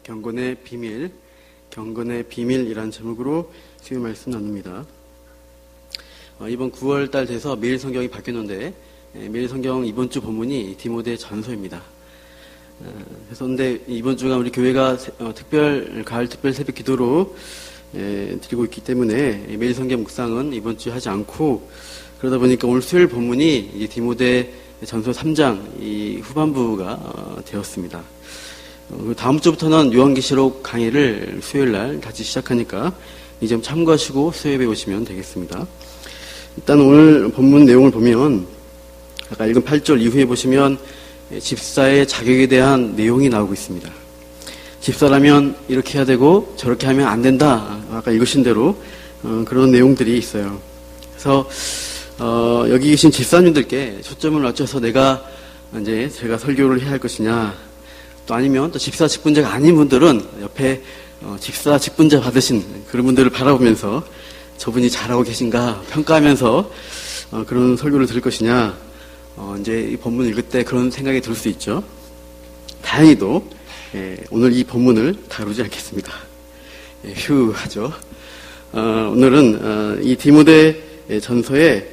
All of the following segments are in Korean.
경건의 비밀, 경건의 비밀이라는 제목으로 수요 말씀 나눕니다. 이번 9월달 돼서 매일 성경이 바뀌었는데 매일 성경 이번 주 본문이 디모데 전서입니다. 그래서 근데 이번 주가 우리 교회가 가을 특별 새벽 기도로 드리고 있기 때문에 매일 성경 묵상은 이번 주에 하지 않고, 그러다 보니까 오늘 수요일 본문이 이제 디모데 전서 3장 이 후반부가 되었습니다. 다음 주부터는 요한계시록 강의를 수요일 날 다시 시작하니까 이 점 참고하시고 수요일에 오시면 되겠습니다. 일단 오늘 본문 내용을 보면 아까 읽은 8절 이후에 보시면 집사의 자격에 대한 내용이 나오고 있습니다. 집사라면 이렇게 해야 되고 저렇게 하면 안 된다. 아까 읽으신 대로 그런 내용들이 있어요. 그래서 여기 계신 집사님들께 초점을 맞춰서 제가 설교를 해야 할 것이냐, 또 아니면 또 집사 직분자가 아닌 분들은 옆에 집사 직분자 받으신 그런 분들을 바라보면서 저분이 잘하고 계신가 평가하면서 그런 설교를 들을 것이냐, 이제 이 본문을 읽을 때 그런 생각이 들 수 있죠. 다행히도 오늘 이 본문을 다루지 않겠습니다. 휴하죠. 오늘은 이 디모데 전서의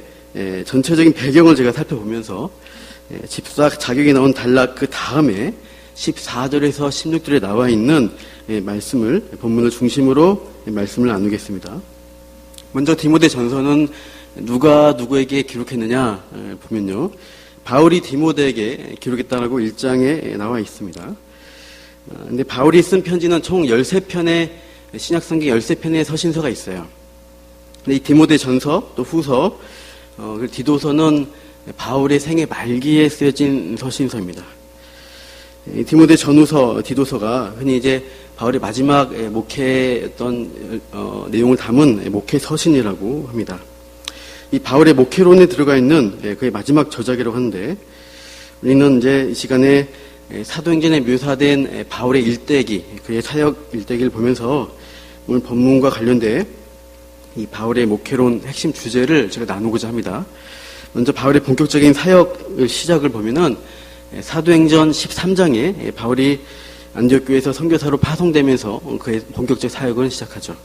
전체적인 배경을 제가 살펴보면서 집사 자격이 나온 단락 그 다음에 14절에서 16절에 나와 있는 본문을 중심으로 말씀을 나누겠습니다. 먼저 디모데 전서는 누가 누구에게 기록했느냐 보면요, 바울이 디모데에게 기록했다라고 1장에 나와 있습니다. 근데 바울이 쓴 편지는 총 13편의 신약성경 13편의 서신서가 있어요. 근데 이 디모데 전서 또 후서 그리고 디도서는 바울의 생애 말기에 쓰여진 서신서입니다. 이 디모데 전후서, 디도서가 흔히 이제 바울의 마지막 목회했던 내용을 담은 목회 서신이라고 합니다. 이 바울의 목회론에 들어가 있는 그의 마지막 저작이라고 하는데, 우리는 이제 이 시간에 사도행전에 묘사된 바울의 일대기, 그의 사역 일대기를 보면서 오늘 본문과 관련된 이 바울의 목회론 핵심 주제를 제가 나누고자 합니다. 먼저 바울의 본격적인 사역 시작을 보면은 사도행전 13장에 바울이 안디옥 교회에서 선교사로 파송되면서 그의 본격적 사역을 시작하죠.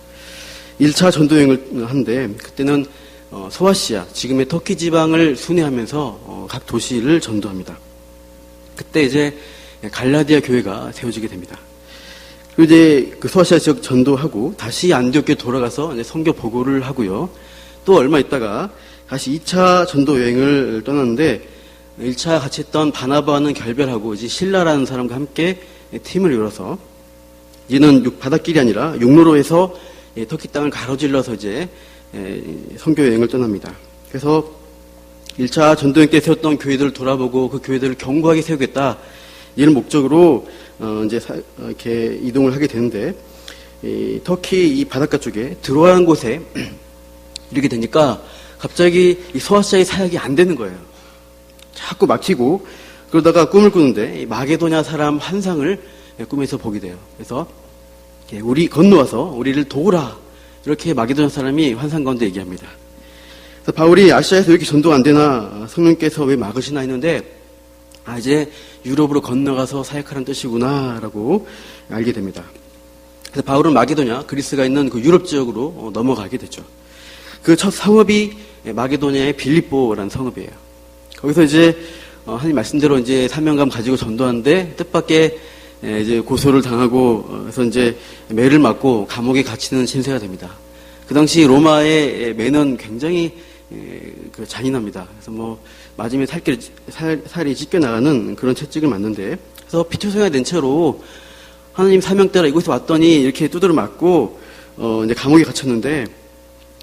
1차 전도여행을 하는데 그때는 소아시아, 지금의 터키 지방을 순회하면서 각 도시를 전도합니다. 그때 이제 갈라디아 교회가 세워지게 됩니다. 그리고 이제 그 소아시아 지역 전도하고 다시 안디옥 교회 돌아가서 이제 선교 보고를 하고요. 또 얼마 있다가 다시 2차 전도 여행을 떠났는데 1차 같이 했던 바나바와는 결별하고 이제 실라라는 사람과 함께 팀을 이뤄서 이제는 바닷길이 아니라 육로로 해서 터키 땅을 가로질러서 이제 선교 여행을 떠납니다. 그래서 1차 전도여행 때 세웠던 교회들을 돌아보고 그 교회들을 견고하게 세우겠다, 이런 목적으로 이렇게 이동을 하게 되는데, 터키 이 바닷가 쪽에 들어가는 곳에 이렇게 되니까 갑자기 이 소아시아의 사역이 안 되는 거예요. 자꾸 막히고, 그러다가 꿈을 꾸는데 마게도냐 사람 환상을 꿈에서 보게 돼요. 그래서 우리 건너와서 우리를 도우라, 이렇게 마게도냐 사람이 환상 가운데 얘기합니다. 그래서 바울이 아시아에서 왜 이렇게 전도가 안 되나, 성령께서 왜 막으시나 했는데, 이제 유럽으로 건너가서 사역하라는 뜻이구나 라고 알게 됩니다. 그래서 바울은 마게도냐, 그리스가 있는 그 유럽 지역으로 넘어가게 되죠. 그 첫 성읍이 마게도냐의 빌립보라는 성읍이에요. 거기서 이제 하나님 말씀대로 이제 사명감 가지고 전도하는데 뜻밖의 이제 고소를 당하고, 그래서 이제 매를 맞고 감옥에 갇히는 신세가 됩니다. 그 당시 로마의 매는 굉장히 잔인합니다. 그래서 맞으면 살이 찢겨나가는 그런 채찍을 맞는데, 그래서 피투성이가 된 채로 하나님 사명대로 이곳에 왔더니 이렇게 두드려 맞고 이제 감옥에 갇혔는데,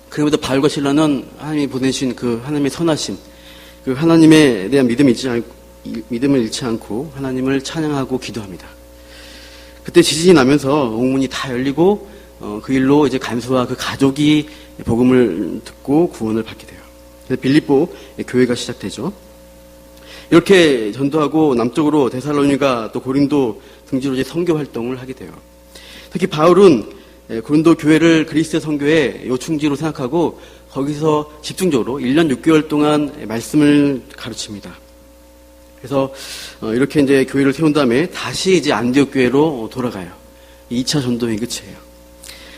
그럼에도 바울과 실라는 하나님이 보내신 그 하나님의 선하심, 그 하나님에 대한 믿음을 잃지 않고 하나님을 찬양하고 기도합니다. 그때 지진이 나면서 옥문이 다 열리고 그 일로 이제 간수와 그 가족이 복음을 듣고 구원을 받게 돼요. 그래서 빌립보 교회가 시작되죠. 이렇게 전도하고 남쪽으로 데살로니가 또 고린도 등지로 이제 선교 활동을 하게 돼요. 특히 바울은 고린도 교회를 그리스의 선교의 요충지로 생각하고 거기서 집중적으로 1년 6개월 동안 말씀을 가르칩니다. 그래서 이렇게 이제 교회를 세운 다음에 다시 이제 안디옥 교회로 돌아가요. 이 2차 전도 여행이 끝이에요.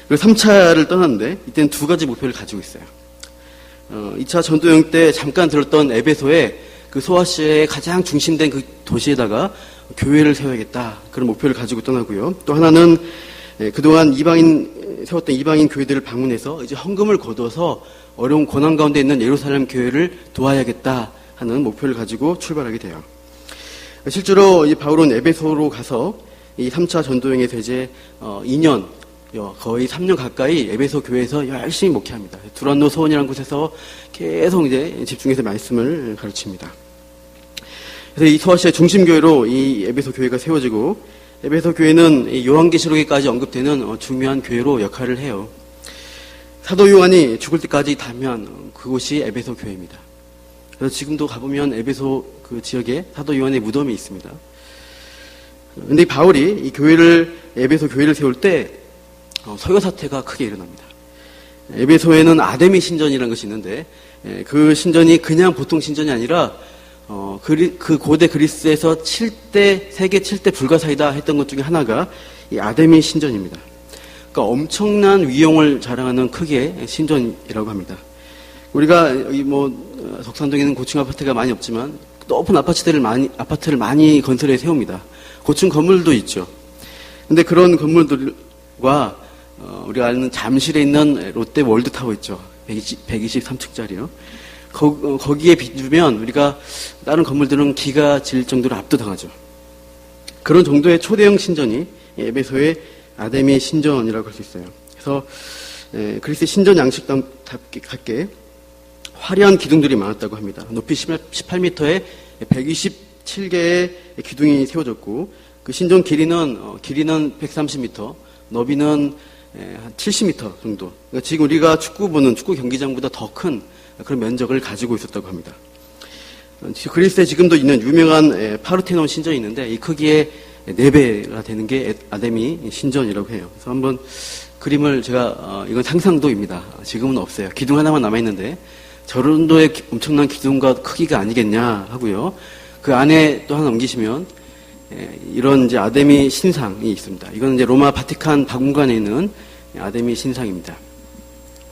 그리고 3차를 떠났는데 이때는 두 가지 목표를 가지고 있어요. 2차 전도 여행 때 잠깐 들었던 에베소에 그 소아시아의 가장 중심된 그 도시에다가 교회를 세워야겠다. 그런 목표를 가지고 떠나고요. 또 하나는 그동안 세웠던 이방인 교회들을 방문해서 이제 헌금을 거둬서 어려운 고난 가운데 있는 예루살렘 교회를 도와야겠다 하는 목표를 가지고 출발하게 돼요. 실제로 이 바울은 에베소로 가서 이 3차 전도여행에서 이제 2년, 거의 3년 가까이 에베소 교회에서 열심히 목회합니다. 두란노 소원이라는 곳에서 계속 이제 집중해서 말씀을 가르칩니다. 그래서 이 소아시아 중심교회로 이 에베소 교회가 세워지고, 에베소 교회는 요한계시록에까지 언급되는 중요한 교회로 역할을 해요. 사도 요한이 죽을 때까지 담면 그곳이 에베소 교회입니다. 그래서 지금도 가보면 에베소 그 지역에 사도 요한의 무덤이 있습니다. 근데 바울이 이 에베소 교회를 세울 때 서교 사태가 크게 일어납니다. 에베소에는 아데미 신전이라는 것이 있는데, 그 신전이 그냥 보통 신전이 아니라 그 고대 그리스에서 세계 7대 불가사이다 했던 것 중에 하나가 이 아데미 신전입니다. 그러니까 엄청난 위용을 자랑하는 크기의 신전이라고 합니다. 우리가 덕산동에는 고층 아파트가 많이 없지만 높은 아파트를 많이 건설해 세웁니다. 고층 건물도 있죠. 근데 그런 건물들과 우리가 아는 잠실에 있는 롯데 월드타워 있죠. 123층짜리요. 거기에 비추면 우리가 다른 건물들은 기가 질 정도로 압도당하죠. 그런 정도의 초대형 신전이 에베소의 아데미 신전이라고 할 수 있어요. 그래서 그리스 신전 양식답게 화려한 기둥들이 많았다고 합니다. 높이 18m에 127개의 기둥이 세워졌고, 그 신전 길이는 130m, 너비는 한 70m 정도. 그러니까 지금 우리가 축구 경기장보다 더 큰 그런 면적을 가지고 있었다고 합니다. 그리스에 지금도 있는 유명한 파르테논 신전이 있는데, 이 크기의 4배가 되는 게 아데미 신전이라고 해요. 그래서 한번 그림을 이건 상상도입니다. 지금은 없어요. 기둥 하나만 남아있는데, 저런 정도의 엄청난 기둥과 크기가 아니겠냐 하고요. 그 안에 또 하나 넘기시면, 이런 이제 아데미 신상이 있습니다. 이건 이제 로마 바티칸 박물관에 있는 아데미 신상입니다.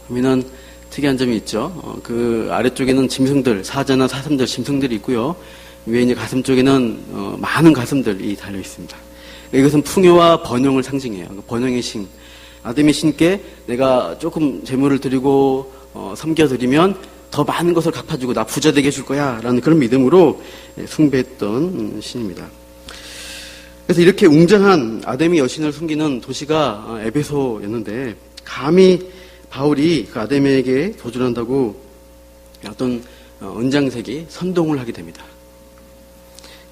보면은 특이한 점이 있죠. 그 아래쪽에는 짐승들, 사자나 사슴들, 짐승들이 있고요. 위에 이제 가슴 쪽에는 많은 가슴들이 달려 있습니다. 이것은 풍요와 번영을 상징해요. 번영의 신. 아데미 신께 내가 조금 재물을 드리고 섬겨드리면 더 많은 것을 갚아주고 나 부자 되게 해줄 거야 라는 그런 믿음으로 숭배했던 신입니다. 그래서 이렇게 웅장한 아데미 여신을 숨기는 도시가 에베소였는데, 감히 바울이 그 아데미에게 도전한다고 어떤 은장색이 선동을 하게 됩니다.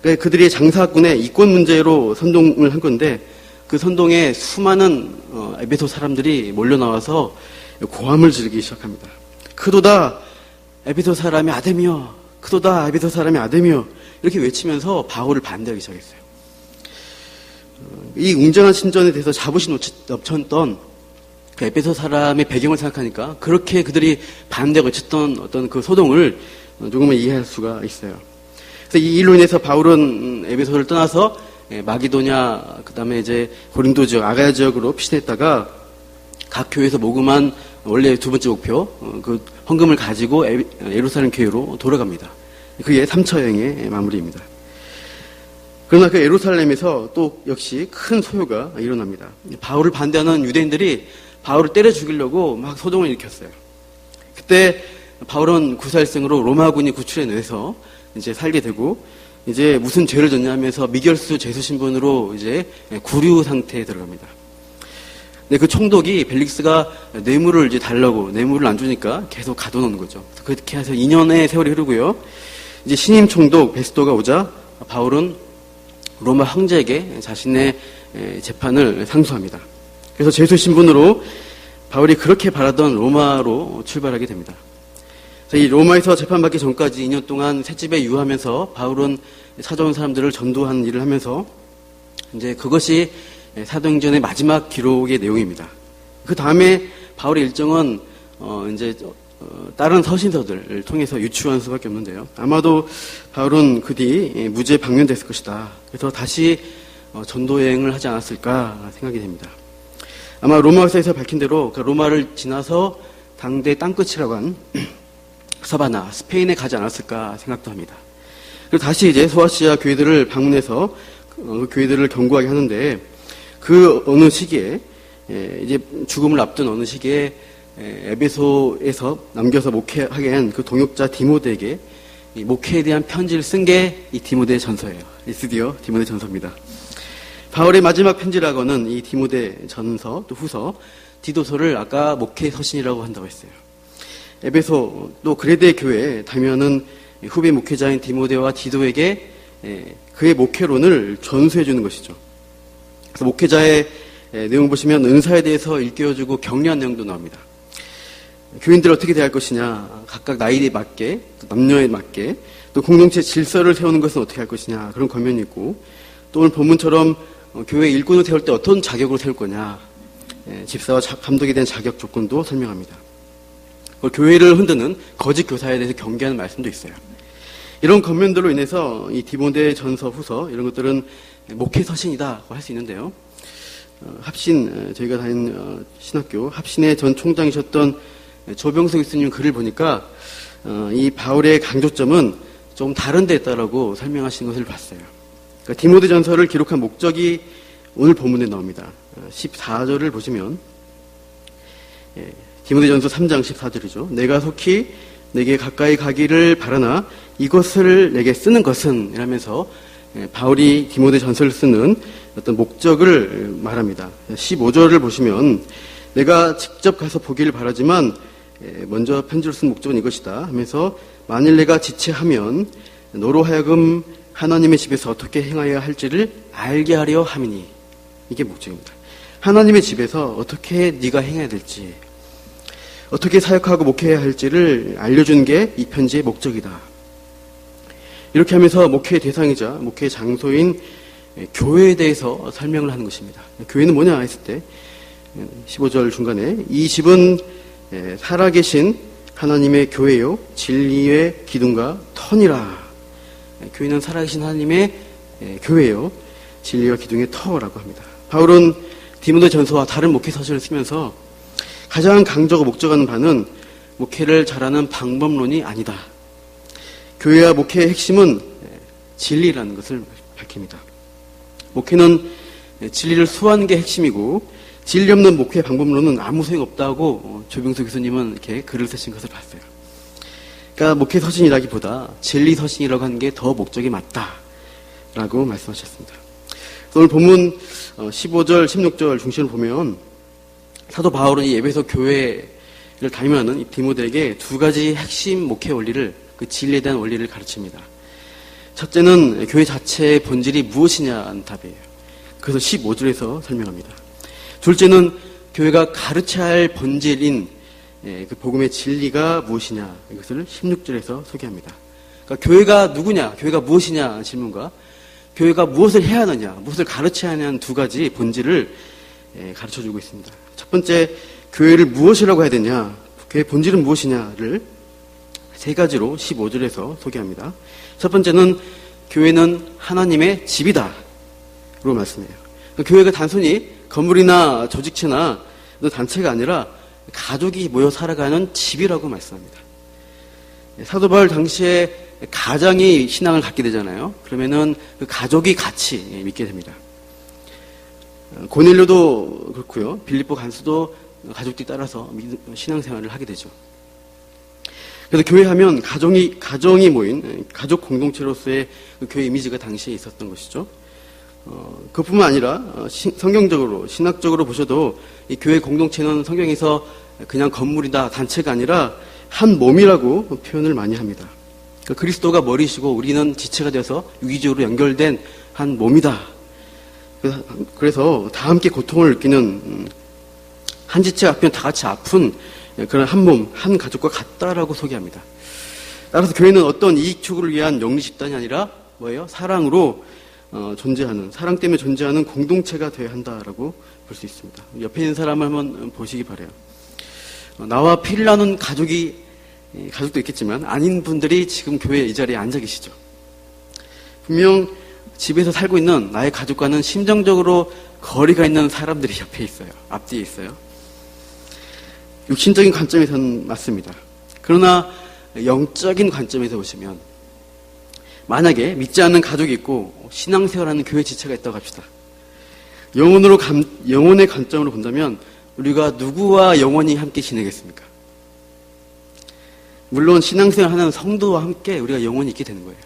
그러니까 그들이 장사꾼의 이권 문제로 선동을 한 건데, 그 선동에 수많은 에베소 사람들이 몰려 나와서 고함을 지르기 시작합니다. 크도다 에베소 사람이 아데미여, 크도다 에베소 사람이 아데미여, 이렇게 외치면서 바울을 반대하기 시작했어요. 이 웅장한 신전에 대해서 자부심 넘쳤던 그 에베소 사람의 배경을 생각하니까 그렇게 그들이 반대하고 외쳤던 어떤 그 소동을 조금은 이해할 수가 있어요. 그래서 이 일로 인해서 바울은 에베소를 떠나서 마기도냐, 그 다음에 이제 고린도 지역, 아가야 지역으로 피신했다가 각 교회에서 모금한 원래 두 번째 목표, 그 헌금을 가지고 예루살렘 교회로 돌아갑니다. 그게 3차 여행의 마무리입니다. 그러나 그 예루살렘에서 또 역시 큰 소요가 일어납니다. 바울을 반대하는 유대인들이 바울을 때려 죽이려고 막 소동을 일으켰어요. 그때 바울은 구살생으로 로마군이 구출해 내서 이제 살게 되고, 이제 무슨 죄를 졌냐면서 미결수 죄수 신분으로 이제 구류 상태에 들어갑니다. 근데 그 총독이 벨릭스가 뇌물을 이제 달라고, 뇌물을 안 주니까 계속 가둬놓는 거죠. 그렇게 해서 2년의 세월이 흐르고요. 이제 신임 총독 베스도가 오자 바울은 로마 황제에게 자신의 재판을 상소합니다. 그래서 죄수 신분으로 바울이 그렇게 바라던 로마로 출발하게 됩니다. 이 로마에서 재판받기 전까지 2년 동안 셋집에 유하면서 바울은 찾아온 사람들을 전도하는 일을 하면서 이제 그것이 사도행전의 마지막 기록의 내용입니다. 그 다음에 바울의 일정은 이제 다른 서신서들을 통해서 유추할 수밖에 없는데요. 아마도 바울은 그 뒤 무죄 방면됐을 것이다. 그래서 다시 전도 여행을 하지 않았을까 생각이 됩니다. 아마 로마 역사에서 밝힌 대로 그 로마를 지나서 당대 땅끝이라고 한 사바나, 스페인에 가지 않았을까 생각도 합니다. 그리고 다시 이제 소아시아 교회들을 방문해서 그 교회들을 경고하게 하는데, 그 어느 시기에 이제 죽음을 앞둔 어느 시기에 에베소에서 남겨서 목회하게 한 그 동역자 디모데에게 이 목회에 대한 편지를 쓴 게 이 디모데 전서예요. 드디어 디모데 전서입니다. 바울의 마지막 편지라고는 이 디모데 전서 또 후서 디도서를 아까 목회 서신이라고 한다고 했어요. 에베소 또 그레데 교회에 다니는 후배 목회자인 디모데와 디도에게 그의 목회론을 전수해 주는 것이죠. 그래서 목회자의 내용 보시면 은사에 대해서 일깨워주고 격려한 내용도 나옵니다. 교인들 어떻게 대할 것이냐, 각각 나이에 맞게, 또 남녀에 맞게, 또 공동체 질서를 세우는 것은 어떻게 할 것이냐, 그런 권면이 있고, 또 오늘 본문처럼 교회 일꾼을 세울 때 어떤 자격으로 세울 거냐, 집사와 감독에 대한 자격 조건도 설명합니다. 교회를 흔드는 거짓 교사에 대해서 경계하는 말씀도 있어요. 이런 권면들로 인해서 이 디모데 전서 후서 이런 것들은 목회 서신이다고 할 수 있는데요. 합신, 저희가 다닌 신학교 합신의 전 총장이셨던 조병석 교수님 글을 보니까 이 바울의 강조점은 좀 다른 데 있다라고 설명하시는 것을 봤어요. 그러니까 디모데 전서를 기록한 목적이 오늘 본문에 나옵니다. 14절을 보시면 디모데 전서 3장 14절이죠. 내가 속히 내게 가까이 가기를 바라나 이것을 내게 쓰는 것은 이라면서 바울이 디모데 전서를 쓰는 어떤 목적을 말합니다. 15절을 보시면 내가 직접 가서 보기를 바라지만 먼저 편지를 쓴 목적은 이것이다 하면서 만일 내가 지체하면 너로 하여금 하나님의 집에서 어떻게 행하여야 할지를 알게 하려 함이니, 이게 목적입니다. 하나님의 집에서 어떻게 네가 행해야 될지, 어떻게 사역하고 목회해야 할지를 알려준 게 이 편지의 목적이다. 이렇게 하면서 목회의 대상이자 목회의 장소인 교회에 대해서 설명을 하는 것입니다. 교회는 뭐냐 했을 때 15절 중간에 이 집은 살아계신 하나님의 교회요 진리의 기둥과 터니라. 교회는 살아계신 하나님의 교회요 진리와 기둥의 터라고 합니다. 바울은 디모데 전서와 다른 목회 서신을 쓰면서 가장 강조하고 목적하는 바는 목회를 잘하는 방법론이 아니다. 교회와 목회의 핵심은 진리라는 것을 밝힙니다. 목회는 진리를 수호하는 게 핵심이고 진리 없는 목회 방법론은 아무 소용없다고 조병석 교수님은 이렇게 글을 쓰신 것을 봤어요. 그러니까 목회 서신이라기보다 진리 서신이라고 하는 게 더 목적이 맞다라고 말씀하셨습니다. 오늘 본문 15절, 16절 중심을 보면 사도 바울은 이 에베소 교회를 다니면은 이 디모데에게 두 가지 핵심 목회 원리를, 그 진리에 대한 원리를 가르칩니다. 첫째는 교회 자체의 본질이 무엇이냐는 답이에요. 그래서 15절에서 설명합니다. 둘째는 교회가 가르쳐야 할 본질인 그 복음의 진리가 무엇이냐, 이것을 16절에서 소개합니다. 그러니까 교회가 누구냐, 교회가 무엇이냐 질문과 교회가 무엇을 해야 하느냐, 무엇을 가르쳐야 하냐는 두 가지 본질을 가르쳐주고 있습니다. 첫 번째, 교회를 무엇이라고 해야 되냐, 교회의 본질은 무엇이냐를 세 가지로 15절에서 소개합니다. 첫 번째는 교회는 하나님의 집이다 로 말씀해요. 그러니까 교회가 단순히 건물이나 조직체나 단체가 아니라 가족이 모여 살아가는 집이라고 말씀합니다. 사도 바울 당시에 가장이 신앙을 갖게 되잖아요. 그러면은 그 가족이 같이 믿게 됩니다. 고넬료도 그렇고요. 빌립보 간수도 가족들이 따라서 신앙생활을 하게 되죠. 그래서 교회하면 가정이 모인 가족 공동체로서의 그 교회 이미지가 당시에 있었던 것이죠. 그뿐만 아니라 성경적으로 신학적으로 보셔도 이 교회 공동체는 성경에서 그냥 건물이다, 단체가 아니라 한 몸이라고 표현을 많이 합니다. 그리스도가 머리시고 우리는 지체가 되어서 유기적으로 연결된 한 몸이다. 그래서 다 함께 고통을 느끼는 한 지체 앞면 다 같이 아픈 그런 한 몸, 한 가족과 같다라고 소개합니다. 따라서 교회는 어떤 이익 추구를 위한 영리 집단이 아니라 뭐예요? 사랑으로 존재하는, 사랑 때문에 존재하는 공동체가 되어야 한다라고 볼 수 있습니다. 옆에 있는 사람을 한번 보시기 바라요. 나와 피를 나눈 가족도 있겠지만 아닌 분들이 지금 교회 이 자리에 앉아 계시죠. 분명 집에서 살고 있는 나의 가족과는 심정적으로 거리가 있는 사람들이 옆에 있어요. 앞뒤에 있어요. 육신적인 관점에서는 맞습니다. 그러나 영적인 관점에서 보시면 만약에 믿지 않는 가족이 있고 신앙생활하는 교회 지체가 있다고 합시다. 영혼의 관점으로 본다면 우리가 누구와 영원히 함께 지내겠습니까? 물론 신앙생활 하는 성도와 함께 우리가 영원히 있게 되는 거예요.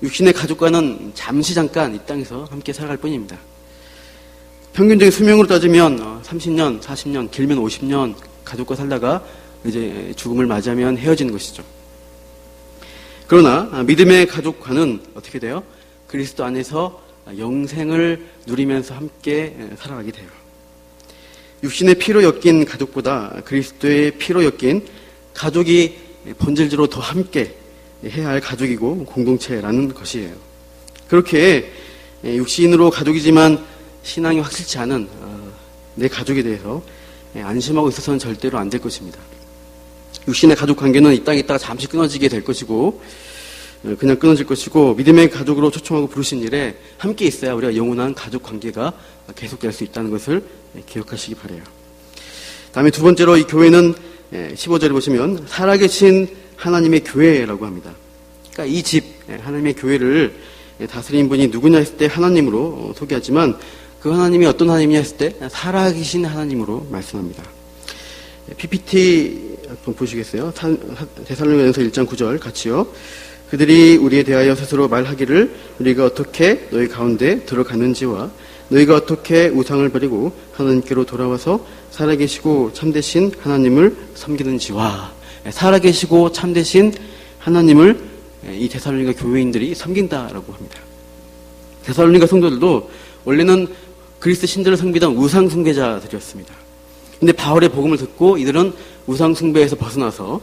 육신의 가족과는 잠깐 이 땅에서 함께 살아갈 뿐입니다. 평균적인 수명으로 따지면 30년, 40년, 길면 50년 가족과 살다가 이제 죽음을 맞이하면 헤어지는 것이죠. 그러나 믿음의 가족과는 어떻게 돼요? 그리스도 안에서 영생을 누리면서 함께 살아가게 돼요. 육신의 피로 엮인 가족보다 그리스도의 피로 엮인 가족이 본질적으로 더 함께 해야 할 가족이고 공동체라는 것이에요. 그렇게 육신으로 가족이지만 신앙이 확실치 않은 내 가족에 대해서 안심하고 있어서는 절대로 안 될 것입니다. 육신의 가족 관계는 이 땅에 있다가 잠시 끊어지게 될 것이고 그냥 끊어질 것이고 믿음의 가족으로 초청하고 부르신 일에 함께 있어야 우리가 영원한 가족 관계가 계속될 수 있다는 것을 기억하시기 바라요. 다음에 두 번째로 이 교회는 15절에 보시면 살아계신 하나님의 교회라고 합니다. 그러니까 이 집 하나님의 교회를 다스리는 분이 누구냐 했을 때 하나님으로 소개하지만 그 하나님이 어떤 하나님이냐 했을 때 살아계신 하나님으로 말씀합니다. PPT 한번 보시겠어요? 데살로니가전서 1장 9절 같이요. 그들이 우리에 대하여 스스로 말하기를 우리가 어떻게 너희 가운데 들어갔는지와 너희가 어떻게 우상을 버리고 하나님께로 돌아와서 살아계시고 참되신 하나님을 섬기는지와 살아계시고 참되신 하나님을 이 데살로니가 교회인들이 섬긴다라고 합니다. 데살로니가 성도들도 원래는 그리스도 신들을 섬기던 우상 숭배자들이었습니다. 근데 바울의 복음을 듣고 이들은 우상 숭배에서 벗어나서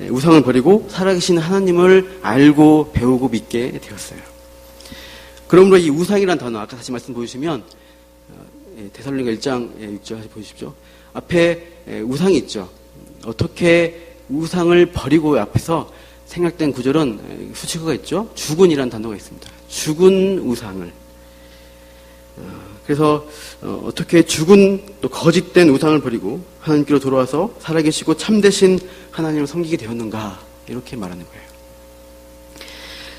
우상을 버리고 살아계신 하나님을 알고 배우고 믿게 되었어요. 그러므로 이 우상이라는 단어 아까 다시 말씀 보여주시면 데살로니가 1장 6절 다시 보십시오. 앞에 우상이 있죠. 어떻게 우상을 버리고 앞에서 생략된 구절은 수식어가 있죠. 죽은이라는 단어가 있습니다. 죽은 우상을. 그래서 어떻게 죽은 또 거짓된 우상을 버리고 하나님께로 돌아와서 살아계시고 참되신 하나님을 섬기게 되었는가 이렇게 말하는 거예요.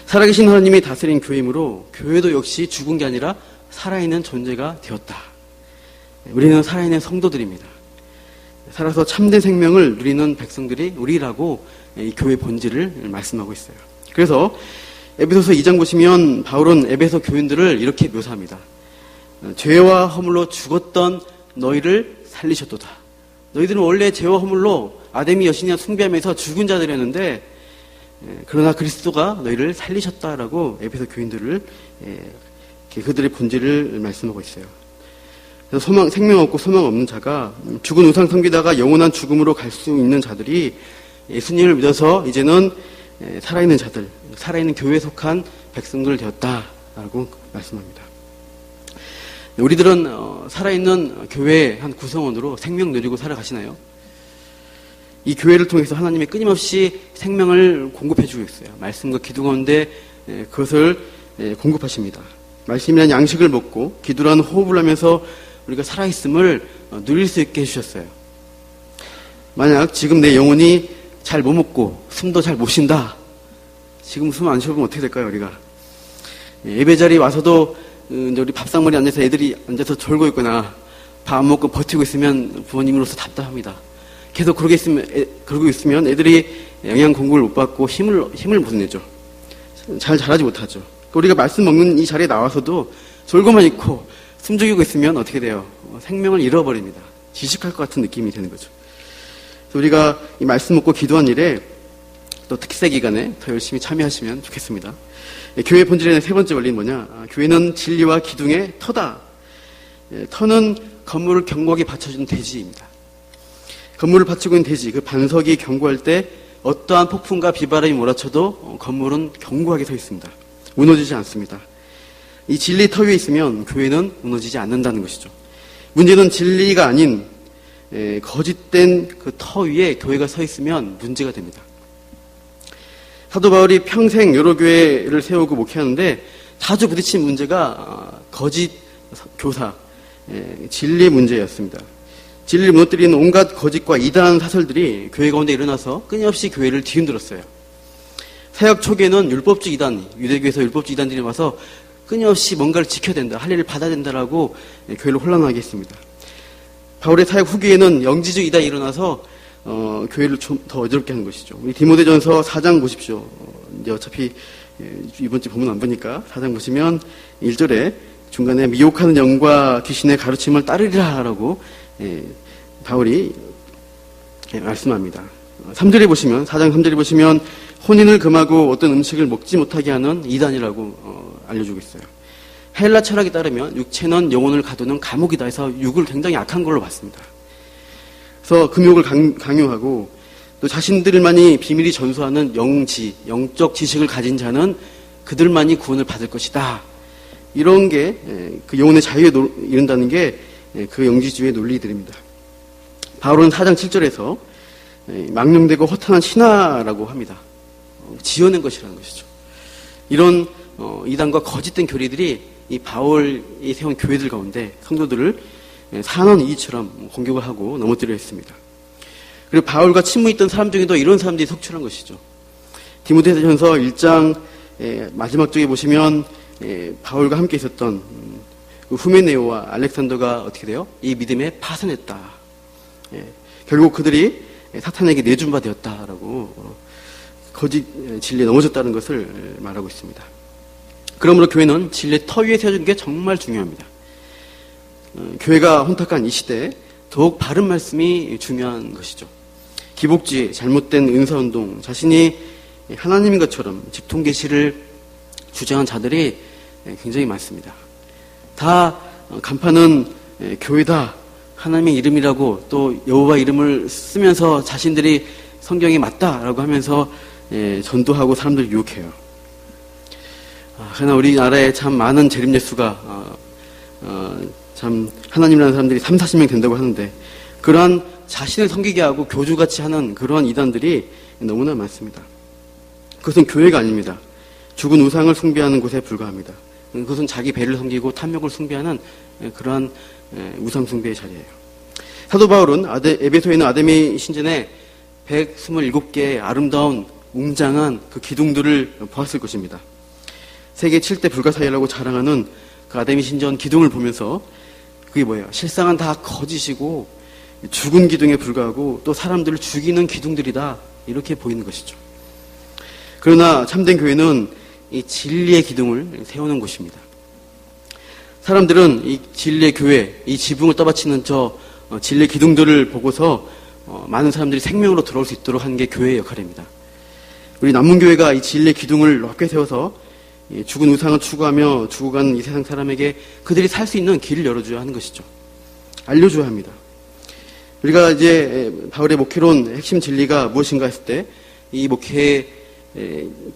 살아계신 하나님이 다스린 교회이므로 교회도 역시 죽은 게 아니라 살아있는 존재가 되었다. 우리는 살아있는 성도들입니다. 살아서 참된 생명을 누리는 백성들이 우리라고 이 교회 본질을 말씀하고 있어요. 그래서 에베소서 2장 보시면 바울은 에베소 교인들을 이렇게 묘사합니다. 죄와 허물로 죽었던 너희를 살리셨도다. 너희들은 원래 죄와 허물로 아담이 여신이나 숭배하면서 죽은 자들이었는데 그러나 그리스도가 너희를 살리셨다라고 에베소 교인들을 그들의 본질을 말씀하고 있어요. 그래서 생명 없고 소망 없는 자가 죽은 우상 섬기다가 영원한 죽음으로 갈 수 있는 자들이 예수님을 믿어서 이제는 살아있는 자들, 살아있는 교회에 속한 백성들 되었다라고 말씀합니다. 우리들은 살아있는 교회의 한 구성원으로 생명 누리고 살아가시나요? 이 교회를 통해서 하나님이 끊임없이 생명을 공급해주고 있어요. 말씀과 기도 가운데 그것을 공급하십니다. 말씀이란 양식을 먹고 기도라는 호흡을 하면서 우리가 살아있음을 누릴 수 있게 해주셨어요. 만약 지금 내 영혼이 잘 못 먹고 숨도 잘 못 쉰다. 지금 숨 안 쉬어보면 어떻게 될까요, 우리가? 예배 자리에 와서도 우리 밥상머리에 앉아서 애들이 앉아서 졸고 있거나 밥 안 먹고 버티고 있으면 부모님으로서 답답합니다. 계속 그러고 있으면 애들이 영양 공급을 못 받고 힘을 못 내죠. 잘 자라지 못하죠. 우리가 말씀 먹는 이 자리에 나와서도 졸고만 있고 숨죽이고 있으면 어떻게 돼요? 생명을 잃어버립니다. 지식할 것 같은 느낌이 되는 거죠. 우리가 이 말씀 먹고 기도한 일에 또 특세 기간에 더 열심히 참여하시면 좋겠습니다. 교회 본질의 세 번째 원리는 뭐냐? 교회는 진리와 기둥의 터다. 터는 건물을 견고하게 받쳐주는 대지입니다. 건물을 받치고 있는 대지, 그 반석이 견고할 때 어떠한 폭풍과 비바람이 몰아쳐도 건물은 견고하게 서 있습니다. 무너지지 않습니다. 이 진리 터 위에 있으면 교회는 무너지지 않는다는 것이죠. 문제는 진리가 아닌 거짓된 그 터 위에 교회가 서 있으면 문제가 됩니다. 사도 바울이 평생 여러 교회를 세우고 목회하는데 자주 부딪힌 문제가 거짓 교사, 진리의 문제였습니다. 진리를 무너뜨리는 온갖 거짓과 이단 사설들이 교회 가운데 일어나서 끊임없이 교회를 뒤흔들었어요. 사역 초기에는 율법주의 이단, 유대교에서 율법주의 이단들이 와서 끊임없이 뭔가를 지켜야 된다, 할 일을 받아야 된다라고 교회를 혼란하게 했습니다. 바울의 사역 후기에는 영지주의 이단이 일어나서 교회를 좀 더 어지럽게 하는 것이죠. 우리 디모데전서 4장 보십시오. 이제 어차피 이번 주 본문 안 보니까 4장 보시면 1절에 중간에 미혹하는 영과 귀신의 가르침을 따르리라라고 바울이 말씀합니다. 3절에 보시면 4장 3절에 보시면 혼인을 금하고 어떤 음식을 먹지 못하게 하는 이단이라고 알려주고 있어요. 헬라 철학에 따르면 육체는 영혼을 가두는 감옥이다 해서 육을 굉장히 악한 걸로 봤습니다. 그래서 금욕을 강요하고 또 자신들만이 비밀이 전수하는 영적 지식을 가진 자는 그들만이 구원을 받을 것이다. 이런 게 그 영혼의 자유에 이른다는 게 그 영지주의의 논리들입니다. 바울은 4장 7절에서 망령되고 허탄한 신화라고 합니다. 지어낸 것이라는 것이죠. 이런 이단과 거짓된 교리들이 이 바울이 세운 교회들 가운데 성도들을 산원 이처럼 공격을 하고 넘어뜨려 했습니다. 그리고 바울과 친분했던 사람 중에도 이런 사람들이 속출한 것이죠. 디모데전서 1장 마지막 쪽에 보시면 바울과 함께 있었던 후메네오와 알렉산더가 어떻게 돼요? 이 믿음에 파산했다. 결국 그들이 사탄에게 내준 바 되었다라고 거짓 진리에 넘어졌다는 것을 말하고 있습니다. 그러므로 교회는 진리의 터 위에 세워주는 게 정말 중요합니다. 교회가 혼탁한 이 시대에 더욱 바른 말씀이 중요한 것이죠. 기복주의, 잘못된 은사운동, 자신이 하나님인 것처럼 직통계시를 주장한 자들이 굉장히 많습니다. 다 간판은 교회다, 하나님의 이름이라고 또 여호와 이름을 쓰면서 자신들이 성경에 맞다라고 하면서 전도하고 사람들을 유혹해요. 그러나 우리나라에 참 많은 재림예수가 참 하나님이라는 사람들이 30-40명 된다고 하는데 그러한 자신을 섬기게 하고 교주같이 하는 그러한 이단들이 너무나 많습니다. 그것은 교회가 아닙니다. 죽은 우상을 숭배하는 곳에 불과합니다. 그것은 자기 배를 섬기고 탐욕을 숭배하는 그러한 우상 숭배의 자리예요. 사도 바울은 에베소에 있는 아데미 신전에 127개의 아름다운 웅장한 그 기둥들을 보았을 것입니다. 세계 7대 불가사의라고 자랑하는 그 아데미 신전 기둥을 보면서 그게 뭐예요? 실상은 다 거짓이고 죽은 기둥에 불과하고 또 사람들을 죽이는 기둥들이다. 이렇게 보이는 것이죠. 그러나 참된 교회는 이 진리의 기둥을 세우는 곳입니다. 사람들은 이 진리의 교회, 이 지붕을 떠받치는 저 진리의 기둥들을 보고서 많은 사람들이 생명으로 들어올 수 있도록 하는 게 교회의 역할입니다. 우리 남문교회가 이 진리의 기둥을 높게 세워서 죽은 우상을 추구하며 죽어가는 이 세상 사람에게 그들이 살 수 있는 길을 열어줘야 하는 것이죠. 알려줘야 합니다. 우리가 이제 바울의 목회론 핵심 진리가 무엇인가 했을 때 이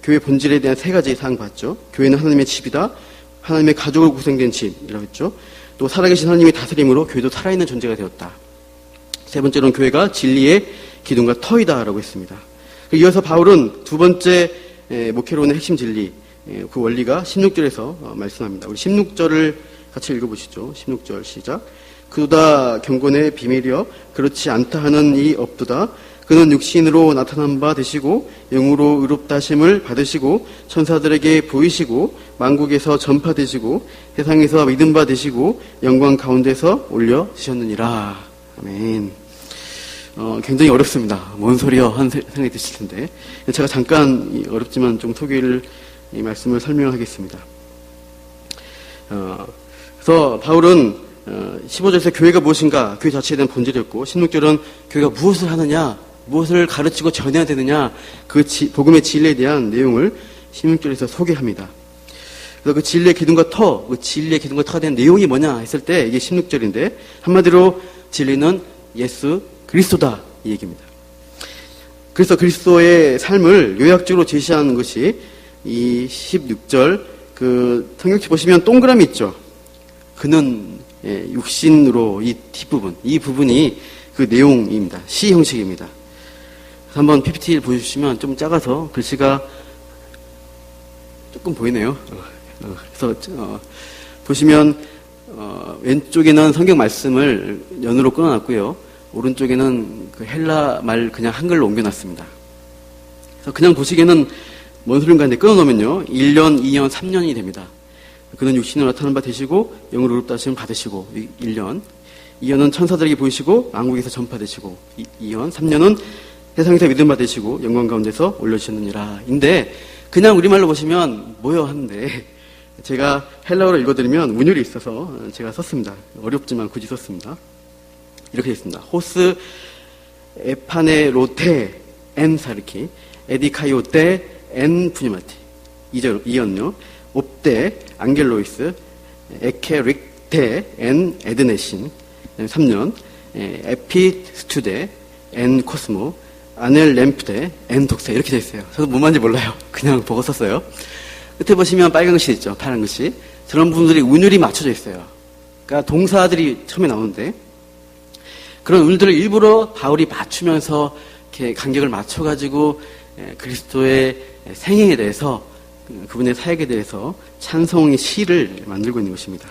교회 본질에 대한 3가지 사항 봤죠. 교회는 하나님의 집이다. 하나님의 가족으로 구성된 집이라고 했죠. 또 살아계신 하나님의 다스림으로 교회도 살아있는 존재가 되었다. 3번째로는 교회가 진리의 기둥과 터이다라고 했습니다. 이어서 바울은 2번째 목회론의 핵심 진리, 그 원리가 16절에서 말씀합니다. 우리 16절을 같이 읽어보시죠. 16절 시작. 그도다 경건의 비밀이여 그렇지 않다 하는 이 없도다. 그는 육신으로 나타난 바 되시고 영으로 의롭다 하심을 받으시고 천사들에게 보이시고 만국에서 전파되시고 세상에서 믿음 바 되시고 영광 가운데서 올려지셨느니라. 아멘. 굉장히 어렵습니다. 뭔 소리야 하는 생각이 드실 텐데 제가 잠깐 어렵지만 좀 소개를 이 말씀을 설명하겠습니다. 그래서 바울은 15절에서 교회가 무엇인가, 교회 자체에 대한 본질이었고 16절은 교회가 무엇을 하느냐, 무엇을 가르치고 전해야 되느냐, 그 복음의 진리에 대한 내용을 16절에서 소개합니다. 그래서 그 진리의 기둥과 터, 그 진리의 기둥과 터가 된 내용이 뭐냐 했을 때 이게 16절인데 한마디로 진리는 예수 그리스도다 이 얘기입니다. 그래서 그리스도의 삶을 요약적으로 제시하는 것이 이 16절 그 성경책 보시면 동그라미 있죠. 그는 육신으로 이 뒷부분, 이 부분이 그 내용입니다. 시 형식입니다. 한번 PPT를 보여주시면 좀 작아서 글씨가 조금 보이네요. 그래서 보시면 왼쪽에는 성경 말씀을 연으로 끊어놨고요. 오른쪽에는 그 헬라 말 그냥 한글로 옮겨놨습니다. 그래서 그냥 보시기에는 뭔 소린가 하는데 끊어놓으면요. 1년, 2년, 3년이 됩니다. 그는 육신으로 나타난 바 되시고 영으로 의롭다하심을 받으시고 1년, 2년은 천사들에게 보이시고 왕국에서 전파되시고 2년, 3년은 세상에서 믿음 받으시고 영광 가운데서 올려주셨느니라. 인데 그냥 우리말로 보시면 뭐요 하는데 제가 헬라어로 읽어드리면 운율이 있어서 제가 썼습니다. 어렵지만 굳이 썼습니다. 이렇게 됐습니다. 호스 에파네로테 엔 사르키 에디카이오테 엔 푸니마티 2년요. 옵데 앙겔로이스 에케릭테 엔 에드네신 3년 에피스투데 엔 코스모 아넬 램프데 엔 독세 이렇게 되어 있어요. 저도 뭔 말인지 몰라요. 그냥 보고 썼어요. 끝에 보시면 빨간 글씨 있죠. 파란 글씨. 저런 부분들이 운율이 맞춰져 있어요. 그러니까 동사들이 처음에 나오는데 그런 운율들을 일부러 바울이 맞추면서 이렇게 간격을 맞춰가지고 그리스도의 생애에 대해서 그분의 사역에 대해서 찬송의 시를 만들고 있는 것입니다.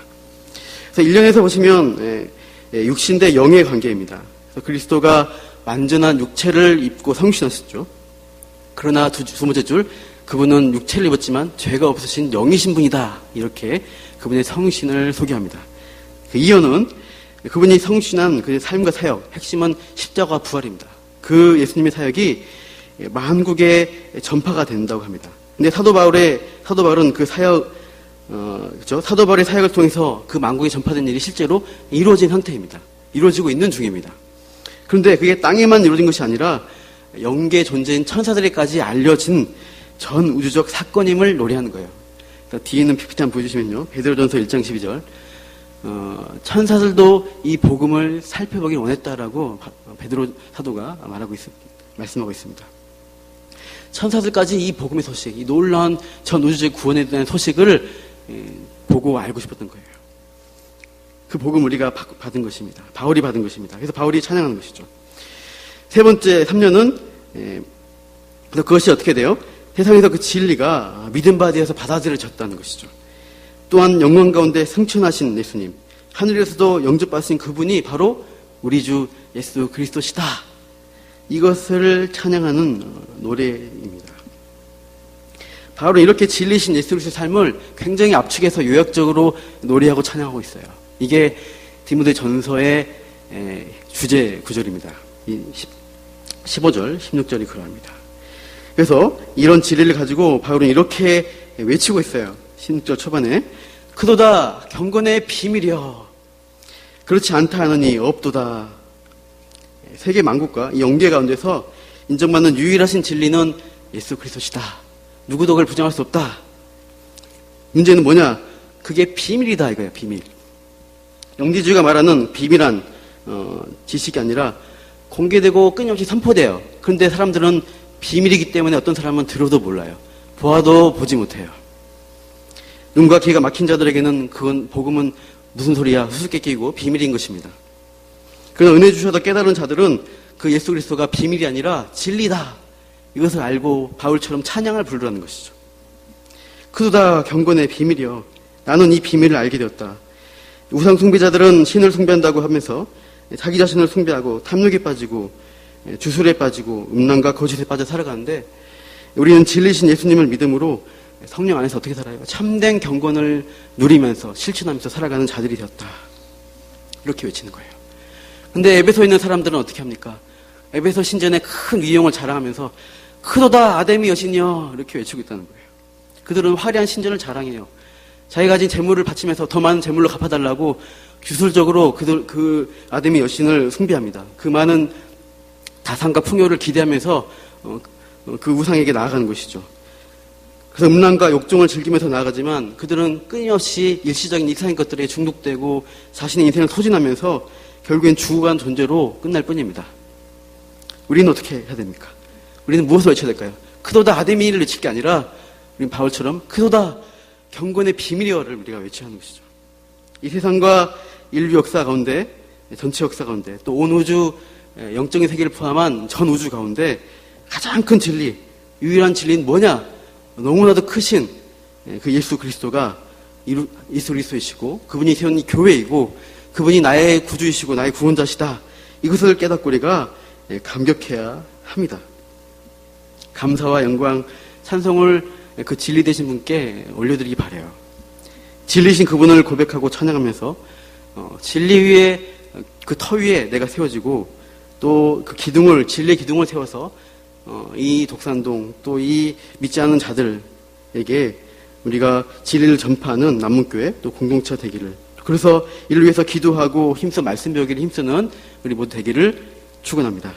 그래서 1년에서 보시면 육신 대 영의 관계입니다. 그래서 그리스도가 완전한 육체를 입고 성신하셨죠. 그러나 두 번째 줄 그분은 육체를 입었지만 죄가 없으신 영이신 분이다. 이렇게 그분의 성신을 소개합니다. 그 이어는 그분이 성신한 그의 삶과 사역, 핵심은 십자가와 부활입니다. 그 예수님의 사역이 만국에 전파가 된다고 합니다. 근데 사도 바울은 그 사역, 그렇죠? 사도 바울의 사역을 통해서 그 만국에 전파된 일이 실제로 이루어진 상태입니다. 이루어지고 있는 중입니다. 그런데 그게 땅에만 이루어진 것이 아니라 영계 존재인 천사들에게까지 알려진 전 우주적 사건임을 노래하는 거예요. 그러니까 뒤에 있는 PPT 한번 보여주시면요. 베드로전서 1장 12절. 천사들도 이 복음을 살펴보길 원했다라고 베드로 사도가 말씀하고 있습니다. 천사들까지 이 복음의 소식, 이 놀라운 전 우주의 구원에 대한 소식을 보고 알고 싶었던 거예요. 그 복음 우리가 받은 것입니다. 바울이 받은 것입니다. 그래서 바울이 찬양하는 것이죠. 세 번째 3년은 그것이 어떻게 돼요? 세상에서 그 진리가 믿음 바디에서 받아들여졌다는 것이죠. 또한 영광 가운데 승천하신 예수님, 하늘에서도 영접받으신 그분이 바로 우리 주 예수 그리스도시다. 이것을 찬양하는 노래입니다. 바울은 이렇게 진리신 예수 그리스도의 삶을 굉장히 압축해서 요약적으로 노래하고 찬양하고 있어요. 이게 디모데 전서의 주제 구절입니다. 15절, 16절이 그러합니다. 그래서 이런 진리를 가지고 바울은 이렇게 외치고 있어요. 16절 초반에 그도다 경건의 비밀이여 그렇지 않다 하느니 없도다. 세계 만국과 이 영계 가운데서 인정받는 유일하신 진리는 예수 그리스도시다. 누구도 그걸 부정할 수 없다. 문제는 뭐냐? 그게 비밀이다 이거야. 비밀. 영지주의가 말하는 비밀한 지식이 아니라 공개되고 끊임없이 선포돼요. 그런데 사람들은 비밀이기 때문에 어떤 사람은 들어도 몰라요. 보아도 보지 못해요. 눈과 귀가 막힌 자들에게는 그건 복음은 무슨 소리야 수수께끼이고 비밀인 것입니다. 그러나 은혜 주셔서 깨달은 자들은 그 예수 그리스도가 비밀이 아니라 진리다. 이것을 알고 바울처럼 찬양을 부르라는 것이죠. 그도다 경건의 비밀이여. 나는 이 비밀을 알게 되었다. 우상 숭배자들은 신을 숭배한다고 하면서 자기 자신을 숭배하고 탐욕에 빠지고 주술에 빠지고 음란과 거짓에 빠져 살아가는데 우리는 진리신 예수님을 믿음으로 성령 안에서 어떻게 살아요? 참된 경건을 누리면서 실천하면서 살아가는 자들이 되었다. 이렇게 외치는 거예요. 근데 에베소에 있는 사람들은 어떻게 합니까? 에베소 신전의 큰 위용을 자랑하면서 크도다 아데미 여신이여 이렇게 외치고 있다는 거예요. 그들은 화려한 신전을 자랑해요. 자기가 가진 재물을 바치면서 더 많은 재물로 갚아달라고 주술적으로 그 아데미 여신을 숭배합니다. 그 많은 다산과 풍요를 기대하면서 그 우상에게 나아가는 것이죠. 그래서 음란과 욕종을 즐기면서 나아가지만 그들은 끊임없이 일시적인 이상한 것들에 중독되고 자신의 인생을 소진하면서 결국엔 죽어간 존재로 끝날 뿐입니다. 우리는 어떻게 해야 됩니까? 우리는 무엇을 외쳐야 될까요? 크도다 아데미를 외칠 게 아니라 우리는 바울처럼 크도다 경건의 비밀이여를 우리가 외쳐야 하는 것이죠. 이 세상과 인류 역사 가운데 전체 역사 가운데 또 온 우주 영적인 세계를 포함한 전 우주 가운데 가장 큰 진리 유일한 진리는 뭐냐? 너무나도 크신 그 예수 그리스도가 예수 그리스도이시고 그분이 세운 이 교회이고 그분이 나의 구주이시고 나의 구원자시다. 이것을 깨닫고 우리가 감격해야 합니다. 감사와 영광, 찬송을 그 진리 되신 분께 올려드리기 바라요. 진리신 그분을 고백하고 찬양하면서 진리 위에 그 터 위에 내가 세워지고 또 그 기둥을 진리의 기둥을 세워서 이 독산동 또 이 믿지 않는 자들에게 우리가 진리를 전파하는 남문교회 또 공동체가 되기를, 그래서 이를 위해서 기도하고 힘써 말씀 배우기를 힘쓰는 우리 모두 되기를 축원합니다.